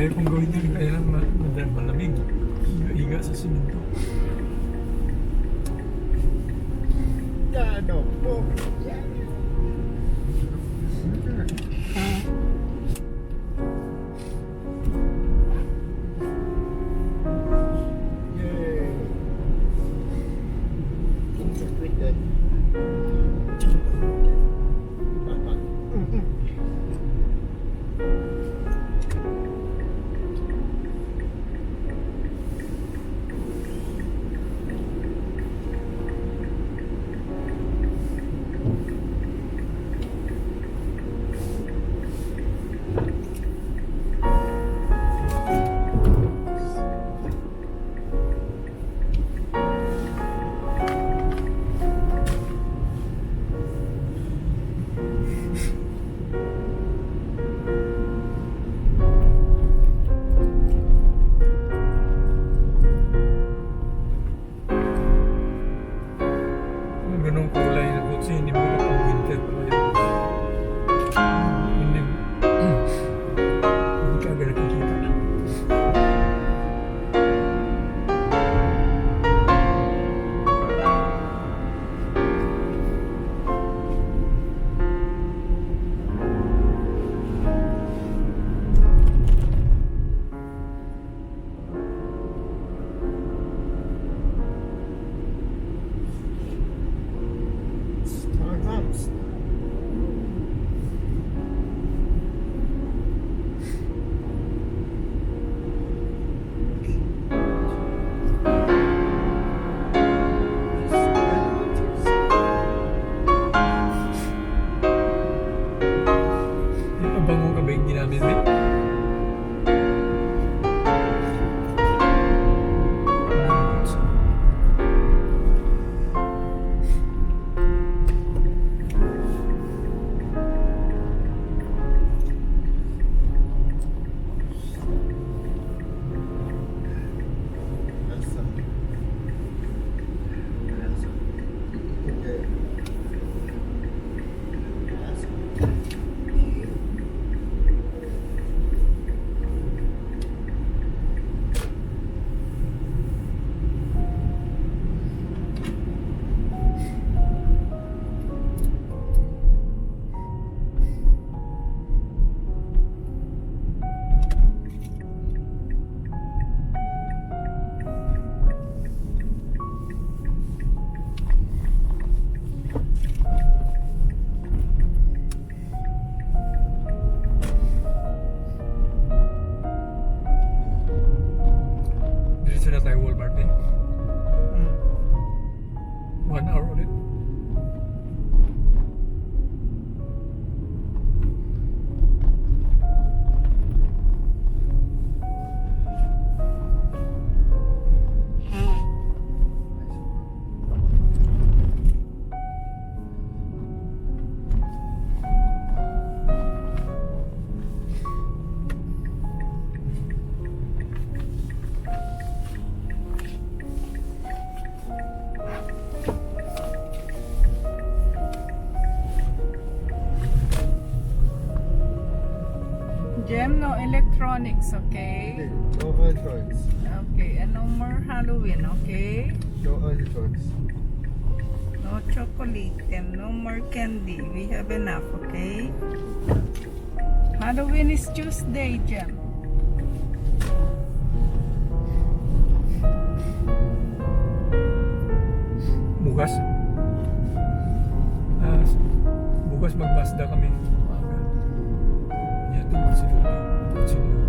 Kaya kung gawin din, kaya lang malamig. Higa sa simento. Ano po? Ganong kulay na kutsi, hindi mo na pang winter pala yun. Hindi ka agad nakikita. Bango ka ba yung ginamit mo? Diretso na tayo Walmart eh. 1 hour ulit. Gem, no electronics, okay? No electronics. Okay, and no more Halloween, okay? No electronics. No chocolate and no more candy. We have enough, okay? Halloween is Tuesday, Gem. Bukas. Bukas mag-Mazda kami. Yatid ko si Lula. Si Lula.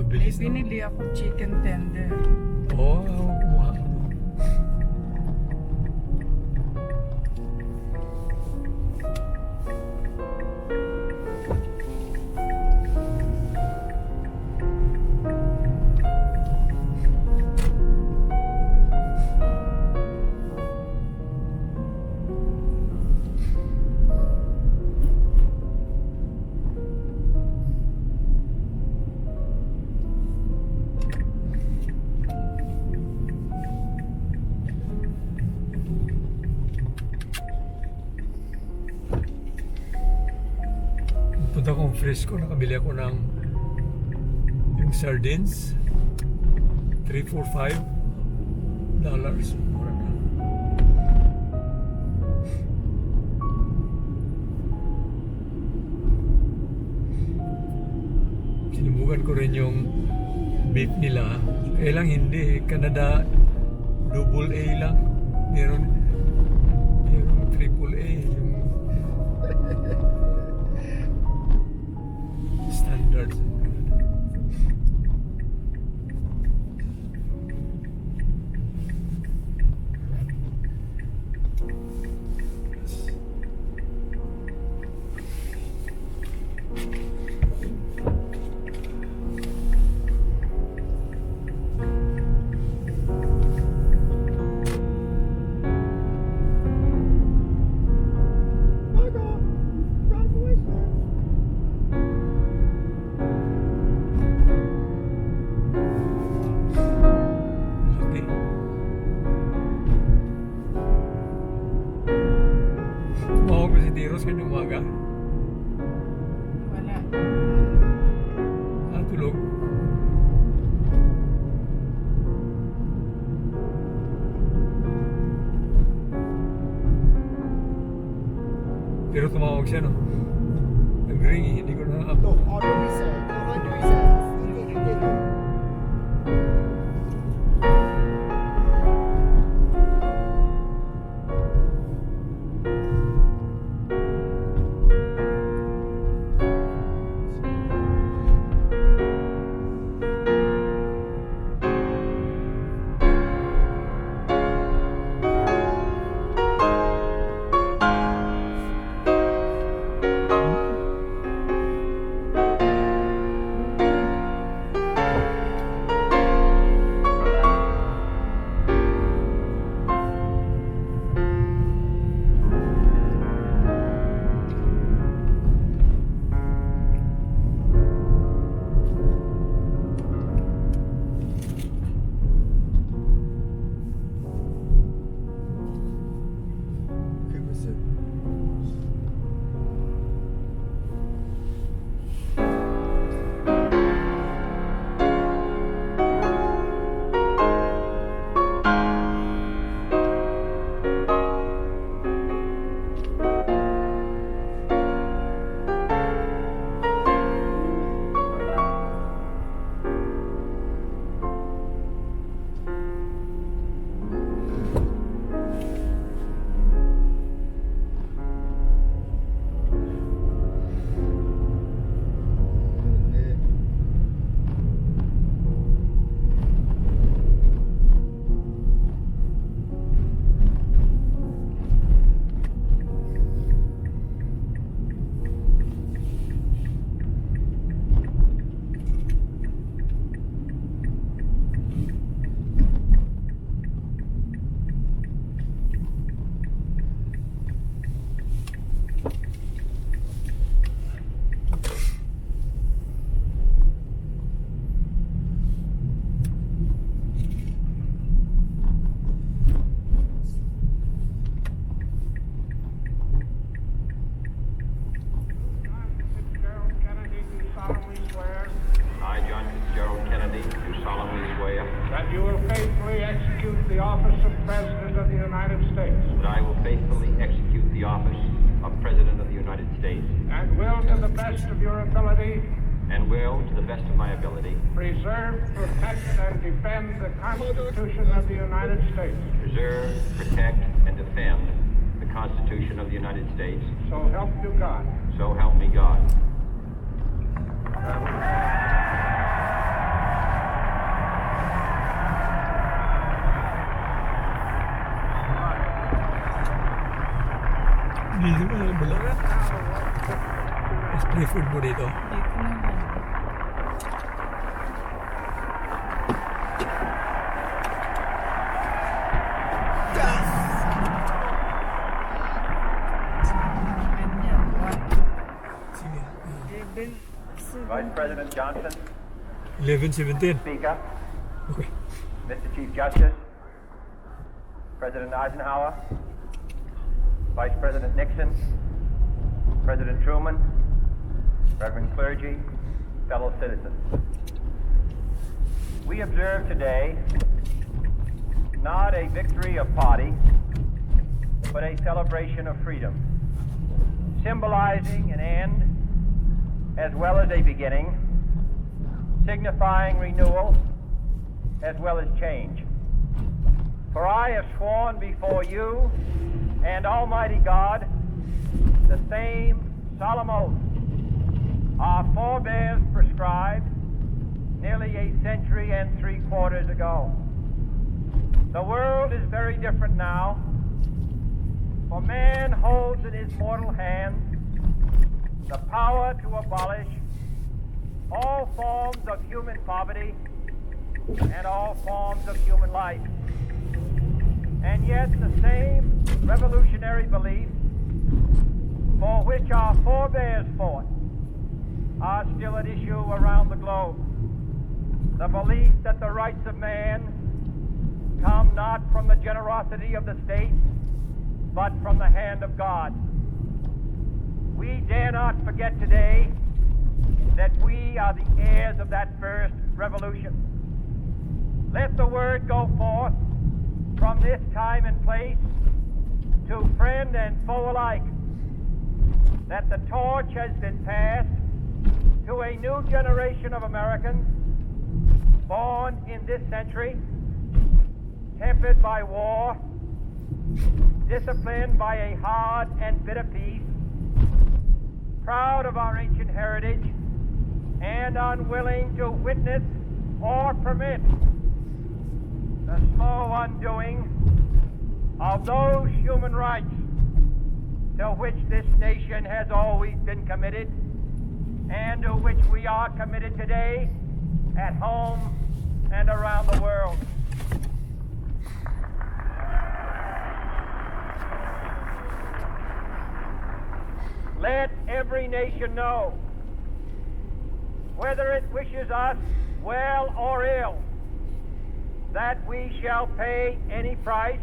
Mabilis, no? Binili ako chicken tender. Oo, kumuha ko. Punta kong fresco, nakabili ako ng yung sardines. $3-4-5. Mura na. Sinubukan ko rin yung beef nila. Kaya lang hindi. Canada double A lang. Meron triple A. Yung standards in Canada. Laki. Tumawag ko si Tiros kanina umaga. Wala. Tulog. Pero tumawag siya, no? Nag-ring, hindi ko na No, auto reset. No, auto reset. Continue. Okay, what's it? I, John Fitzgerald Kennedy, do solemnly swear That you will faithfully execute the office of President of the United States. that I will faithfully execute the office of President of the United States And will, to the best of your ability, and will, to the best of my ability, preserve, protect, and defend the Constitution of the United States. preserve, protect, and defend the Constitution of the United States. So help you God. So help me God. free food mo dito? Dito naman. Ganyan. Sige. Even Vice President Johnson, 11:17. Speaker, Okay. Mr. Chief Justice, President Eisenhower, Vice President Nixon, President Truman, Reverend clergy, fellow citizens. We observe today not a victory of party, but a celebration of freedom, symbolizing an end as well as a beginning, signifying renewal as well as change. For I have sworn before you and Almighty God the same solemn oath our forebears prescribed nearly a century and 3/4 ago. The world is very different now, for man holds in his mortal hand the power to abolish all forms of human poverty and all forms of human life. And yet the same revolutionary beliefs for which our forebears fought are still at issue around the globe. The belief that the rights of man come not from the generosity of the state, but from the hand of God. We dare not forget today that we are the heirs of that first revolution. Let the word go forth from this time and place to friend and foe alike that the torch has been passed to a new generation of Americans born in this century, tempered by war, disciplined by a hard and bitter peace, proud of our ancient heritage, and unwilling to witness or permit the slow undoing of those human rights to which this nation has always been committed and to which we are committed today at home and around the world. Let every nation know, whether it wishes us well or ill, that we shall pay any price,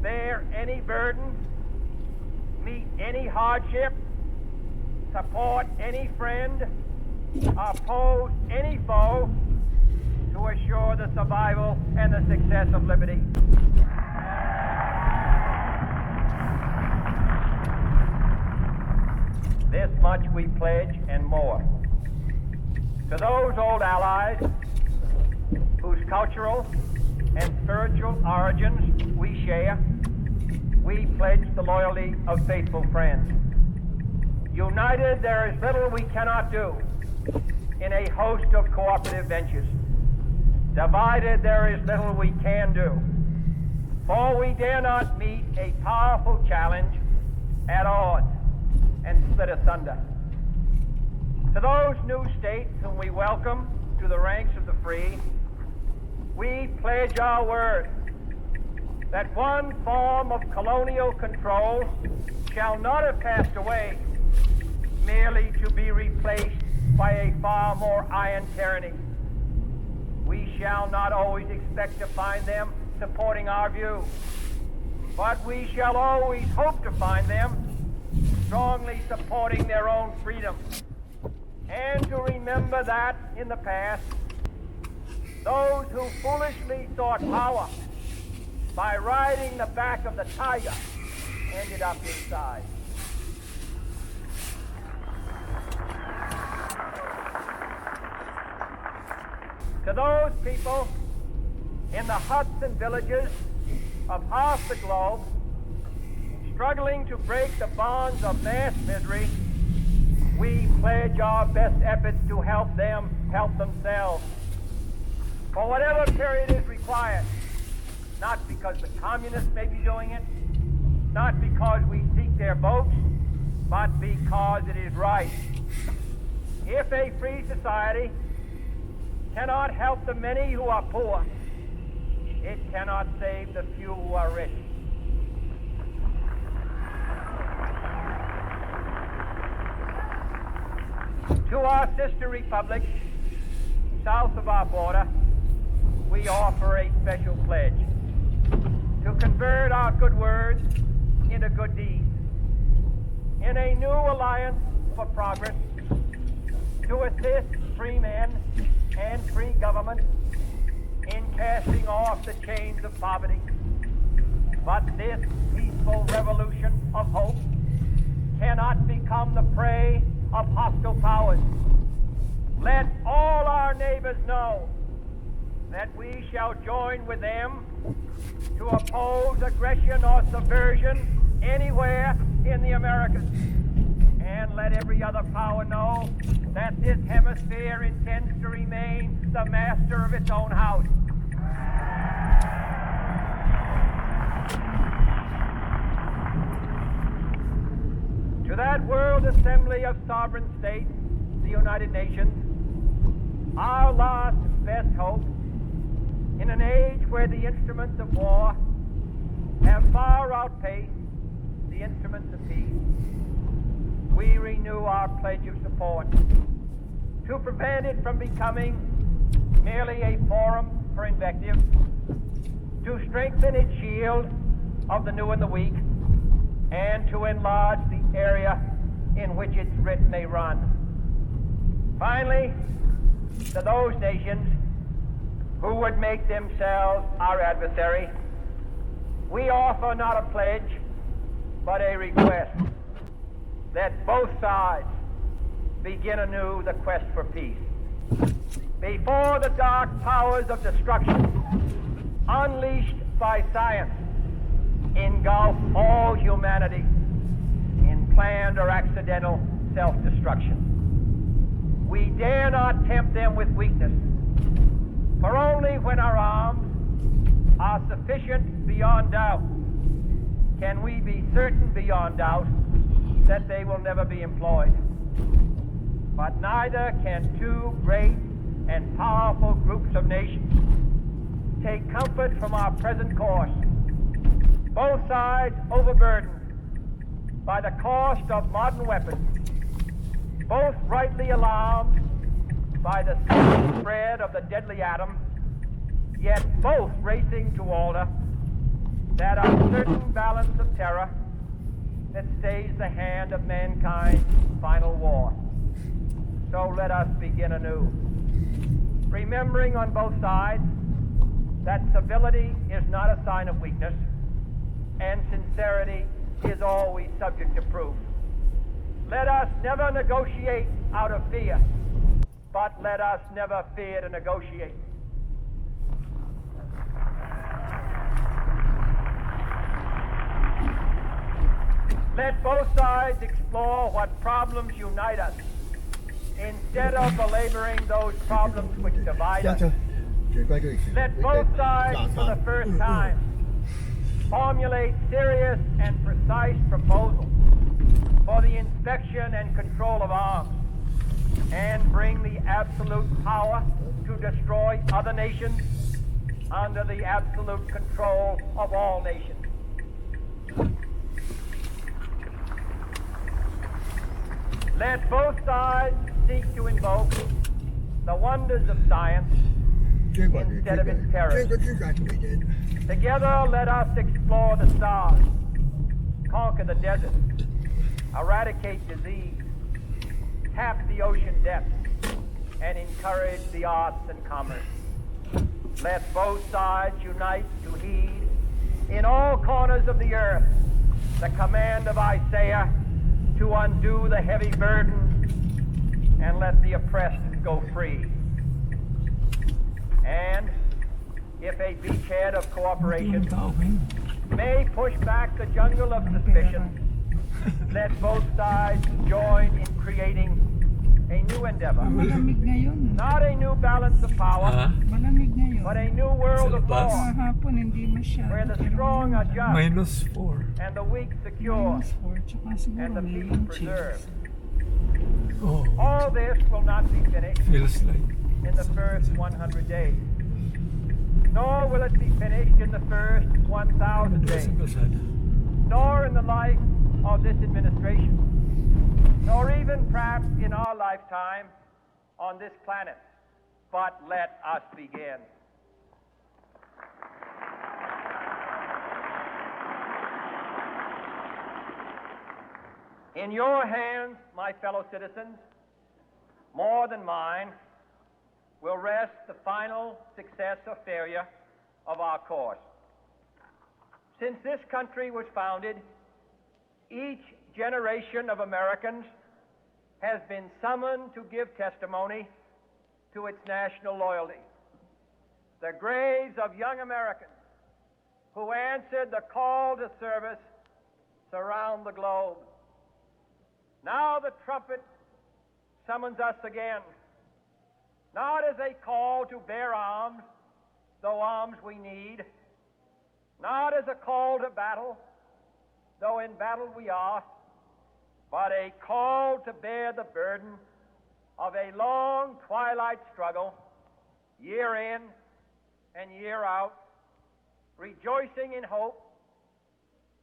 bear any burden, meet any hardship, support any friend, oppose any foe, to assure the survival and the success of liberty. This much we pledge and more. To those old allies whose cultural and spiritual origins we share, we pledge the loyalty of faithful friends. United, there is little we cannot do in a host of cooperative ventures. Divided, there is little we can do, for we dare not meet a powerful challenge at odds and split asunder. To those new states whom we welcome to the ranks of the free, we pledge our word that one form of colonial control shall not have passed away, merely to be replaced by a far more iron tyranny. We shall not always expect to find them supporting our view, but we shall always hope to find them strongly supporting their own freedom, and to remember that in the past, those who foolishly sought power by riding the back of the tiger ended up inside. To those people in the huts and villages of half the globe struggling to break the bonds of mass misery, we pledge our best efforts to help them help themselves. For whatever period is required, not because the communists may be doing it, not because we seek their votes, but because it is right. If a free society cannot help the many who are poor, it cannot save the few who are rich. To our sister republics south of our border, we offer a special pledge to convert our good words into good deeds, in a new alliance for progress, to assist free men and free government in casting off the chains of poverty. But this peaceful revolution of hope cannot become the prey of hostile powers. Let all our neighbors know that we shall join with them to oppose aggression or subversion anywhere in the Americas. And let every other power know that this hemisphere intends to remain the master of its own house. To that World Assembly of Sovereign States, the United Nations, our last best hope, in an age where the instruments of war have far outpaced the instruments of peace, we renew our pledge of support to prevent it from becoming merely a forum for invective, to strengthen its shield of the new and the weak, and to enlarge the area in which its writ may run. Finally, to those nations who would make themselves our adversary, we offer not a pledge, but a request that both sides begin anew the quest for peace. Before the dark powers of destruction, unleashed by science, engulf all humanity in planned or accidental self-destruction. We dare not tempt them with weakness, for only when our arms are sufficient beyond doubt can we be certain beyond doubt that they will never be employed. But neither can two great and powerful groups of nations take comfort from our present course, both sides overburdened by the cost of modern weapons, both rightly alarmed by the spread of the deadly atom, yet both racing to alter that uncertain balance of terror that stays the hand of mankind's final war. So let us begin anew, remembering on both sides that civility is not a sign of weakness, and sincerity is always subject to proof. Let us never negotiate out of fear, but let us never fear to negotiate. Let both sides explore what problems unite us, instead of belaboring those problems which divide us. Let both sides, for the first time, formulate serious and precise proposals for the inspection and control of arms, and bring the absolute power to destroy other nations under the absolute control of all nations. Let both sides seek to invoke the wonders of science instead of its terrors. Together, let us explore the stars, conquer the desert, eradicate disease, tap the ocean depths, and encourage the arts and commerce. Let both sides unite to heed in all corners of the earth the command of Isaiah to undo the heavy burdens and let the oppressed go free. And if a beachhead of cooperation may push back the jungle of suspicion, let both sides join in creating a new endeavor. Malamig ngayon. Not a new balance of power, Ha? Malamig ngayon. but a new world of Sa labas? law, Kahapon hindi masyado. where the pero strong are ngayon, just -4. and the weak secure, -4, tsaka siguro and the may peace lunches. preserved. Oh, All this will not be finished feels like in the first 100 days, nor will it be finished in the first 1,000 doon days, sa kalsada. nor in the life of this administration, nor even perhaps in our lifetime on this planet. But let us begin. In your hands, my fellow citizens, more than mine, will rest the final success or failure of our course. Since this country was founded, each generation of Americans has been summoned to give testimony to its national loyalty. The graves of young Americans who answered the call to service surround the globe. Now the trumpet summons us again, not as a call to bear arms, though arms we need, not as a call to battle, though in battle we are, but a call to bear the burden of a long twilight struggle, year in and year out, rejoicing in hope,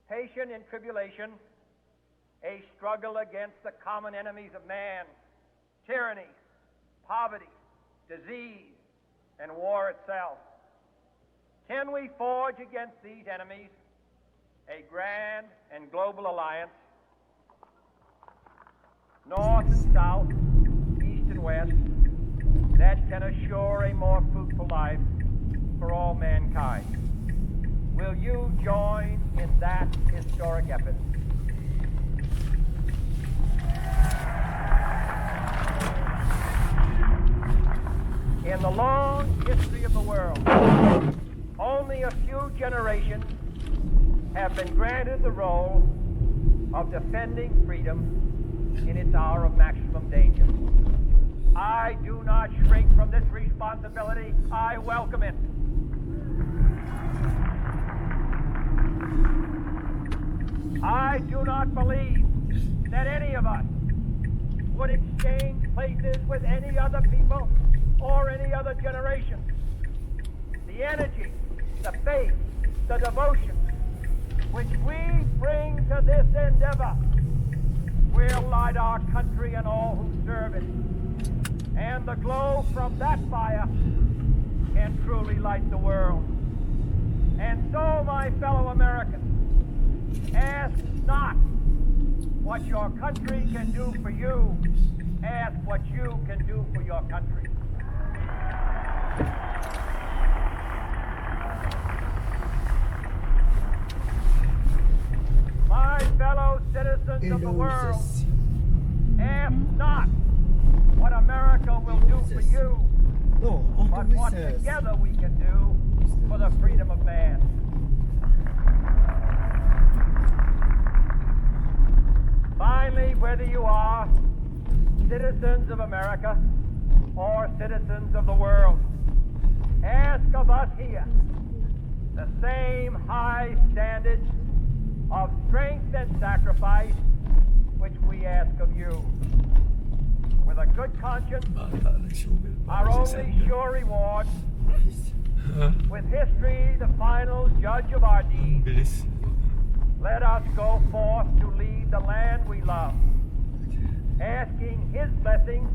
patient in tribulation, a struggle against the common enemies of man, tyranny, poverty, disease, and war itself. Can we forge against these enemies a grand and global alliance, north and south, east and west, that can assure a more fruitful life for all mankind? Will you join in that historic effort? In the long history of the world, only a few generations have been granted the role of defending freedom in its hour of maximum danger. I do not shrink from this responsibility. I welcome it. I do not believe that any of us would exchange places with any other people or any other generation. The energy, the faith, the devotion which we bring to this endeavor will light our country and all who serve it. And the glow from that fire can truly light the world. And so, my fellow Americans, ask not what your country can do for you. Ask what you can do for your country. My fellow citizens of the world, ask not what America will do for you, No, but what together we can do for the freedom of man. Finally, whether you are citizens of America or citizens of the world, ask of us here the same high standards of strength and sacrifice which we ask of you. With a good conscience, Bata, nagsugil pa our sa only sender. sure reward, Ha? with history the final judge of our deeds, Bilis. let us go forth to lead the land we love, asking His blessing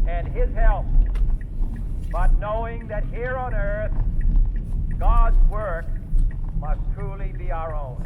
and His help, but knowing that here on earth, God's work must truly be our own.